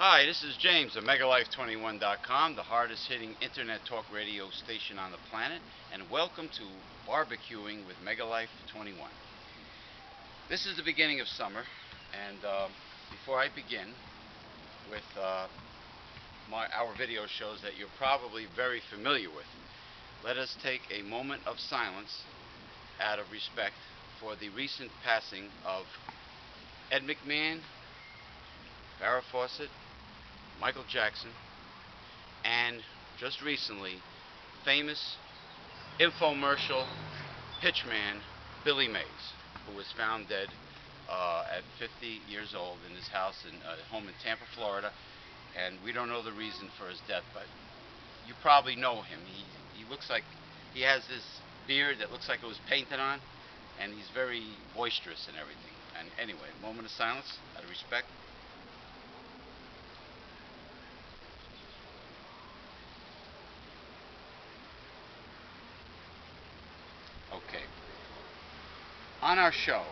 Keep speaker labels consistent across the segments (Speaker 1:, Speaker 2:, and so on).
Speaker 1: Hi, this is James of Megalife21.com, the hardest hitting internet talk radio station on the planet, and welcome to Barbecuing with Megalife21. This is the beginning of summer, and before I begin with our video shows that you're probably very familiar with, let us take a moment of silence out of respect for the recent passing of Ed McMahon, Farrah Fawcett, Michael Jackson, and just recently, famous infomercial pitchman Billy Mays, who was found dead at 50 years old in his house in home in Tampa, Florida. And we don't know the reason for his death, but you probably know him. He looks like he has this beard that looks like it was painted on, and he's very boisterous and everything. And anyway, a moment of silence out of respect. Okay. On our show,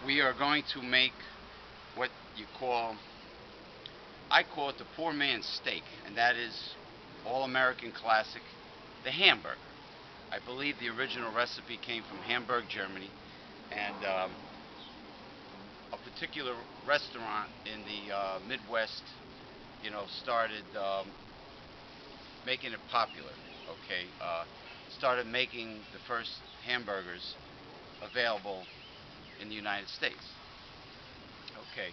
Speaker 1: we are going to make what I call it the poor man's steak, and that is all-American classic, the hamburger. I believe the original recipe came from Hamburg, Germany, and a particular restaurant in the Midwest, started making it popular. Okay. Started making the first hamburgers available in the United States. Okay,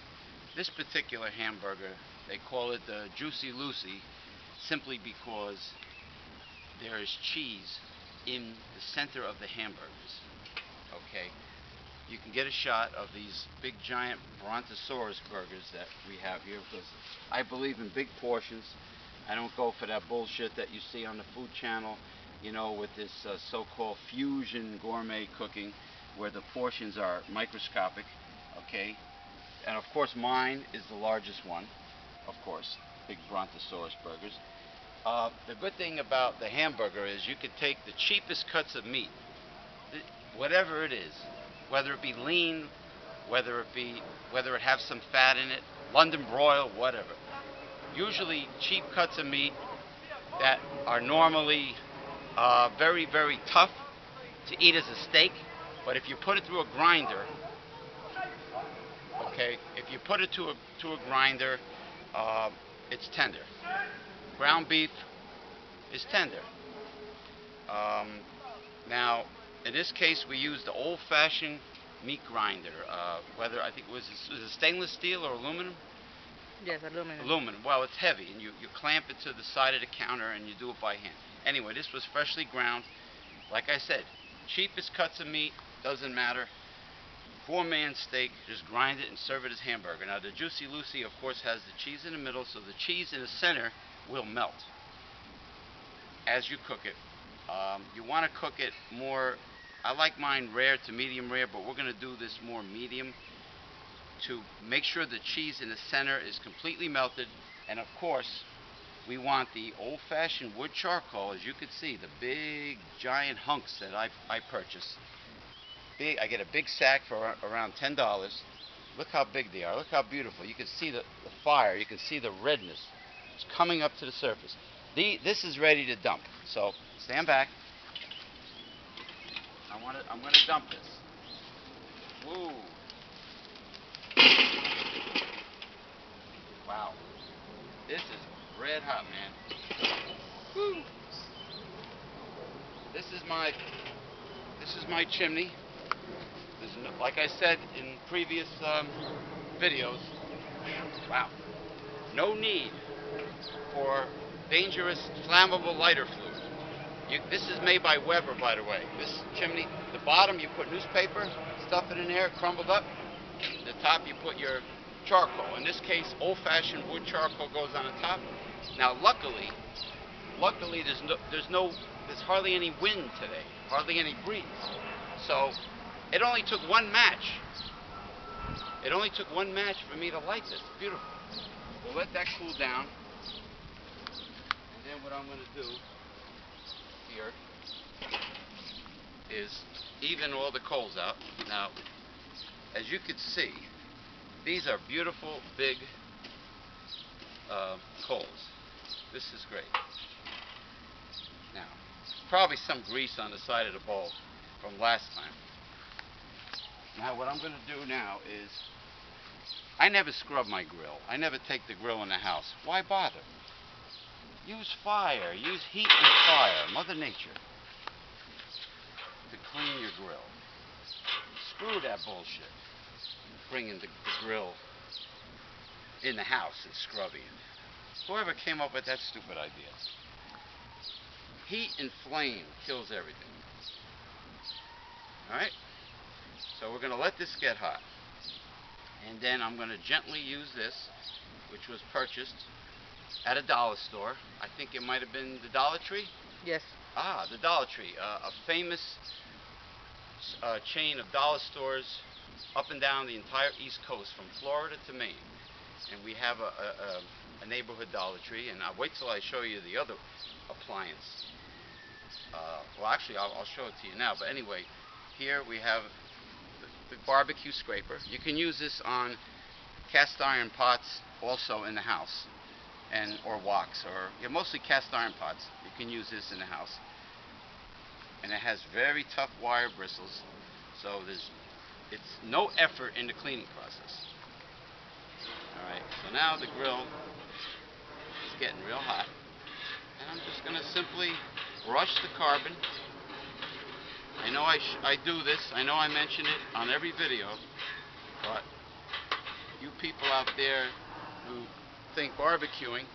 Speaker 1: this particular hamburger, they call it the Juicy Lucy simply because there is cheese in the center of the hamburgers. Okay, you can get a shot of these big giant Brontosaurus burgers that we have here because I believe in big portions. I don't go for that bullshit that you see on the Food Channel, with this so-called fusion gourmet cooking where the portions are microscopic, okay? And of course mine is the largest one, of course, big Brontosaurus burgers. The good thing about the hamburger is you could take the cheapest cuts of meat, whatever it is, whether it be lean, whether it have some fat in it, London broil, whatever. Usually cheap cuts of meat that are normally very, very tough to eat as a steak, but if you put it through a grinder, okay, if you put it to a grinder, it's tender. Ground beef is tender. Now, in this case, we used the old-fashioned meat grinder. Whether I think it was it stainless steel or aluminum?
Speaker 2: Yes, aluminum.
Speaker 1: Aluminum. Well, it's heavy, and you clamp it to the side of the counter, and you do it by hand. Anyway, this was freshly ground. Like I said, cheapest cuts of meat, doesn't matter. Poor man's steak, just grind it and serve it as hamburger. Now, the Juicy Lucy, of course, has the cheese in the middle, so the cheese in the center will melt as you cook it. You want to cook it more, I like mine rare to medium rare, but we're going to do this more medium to make sure the cheese in the center is completely melted. And of course, we want the old-fashioned wood charcoal. As you can see, the big giant hunks that I purchased. I get a big sack for around $10. Look how big they are. Look how beautiful. You can see the fire. You can see the redness. It's coming up to the surface. This is ready to dump. So stand back. I'm going to dump this. Woo. Wow. This is red hot, man. Woo. This is my chimney. Like I said in previous videos, wow, no need for dangerous flammable lighter fluid. This is made by Weber, by the way. This chimney, the bottom you put newspaper, stuff it in there, crumbled up. The top you put your charcoal. In this case, old-fashioned wood charcoal goes on the top. Now, luckily, there's hardly any wind today, hardly any breeze. So it only took one match. It only took one match for me to light this. Beautiful. We'll let that cool down, and then what I'm going to do here is even all the coals out. Now, as you can see, these are beautiful, big coals. This is great. Now, probably some grease on the side of the bowl from last time. Now what I'm going to do now is, I never scrub my grill. I never take the grill in the house. Why bother? Use fire. Use heat and fire. Mother Nature. To clean your grill. Screw that bullshit. Bringing the grill in the house and scrubbing it. Whoever came up with that stupid idea. Heat and flame kills everything. Alright? So we're going to let this get hot. And then I'm going to gently use this, which was purchased at a dollar store. I think it might have been the Dollar Tree?
Speaker 2: Yes.
Speaker 1: Ah, the Dollar Tree. A famous chain of dollar stores up and down the entire East Coast, from Florida to Maine. And we have a neighborhood Dollar Tree, and I'll wait till I show you the other appliance. Well, actually, I'll show it to you now. But anyway, here we have the barbecue scraper. You can use this on cast iron pots also in the house, or woks, or mostly cast iron pots. You can use this in the house. And it has very tough wire bristles, so it's no effort in the cleaning process. Alright, so now the grill is getting real hot, and I'm just going to simply brush the carbon. I know I do this, I know I mention it on every video, but you people out there who think barbecuing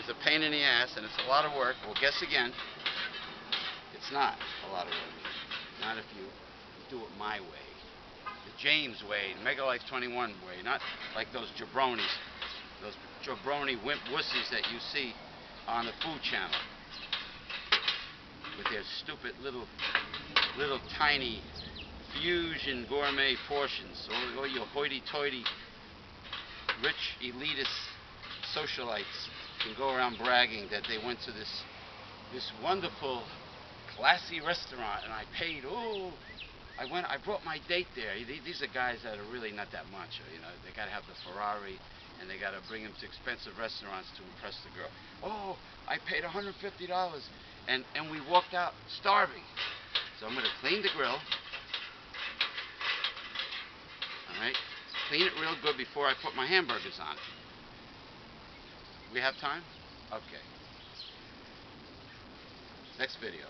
Speaker 1: is a pain in the ass and it's a lot of work, well, guess again, it's not a lot of work. Not if you do it my way. The James way, the Megalife21 way, not like those jabronis, those jabroni wimp wussies that you see on the Food Channel with their stupid little tiny fusion gourmet portions. All your hoity-toity rich elitist socialites can go around bragging that they went to this wonderful classy restaurant and I paid, I brought my date there. These are guys that are really not that much, you know. They got to have the Ferrari and they got to bring them to expensive restaurants to impress the girl. Oh, I paid $150 and we walked out starving. So I'm going to clean the grill. Alright, clean it real good before I put my hamburgers on it. We have time? Okay. Next video.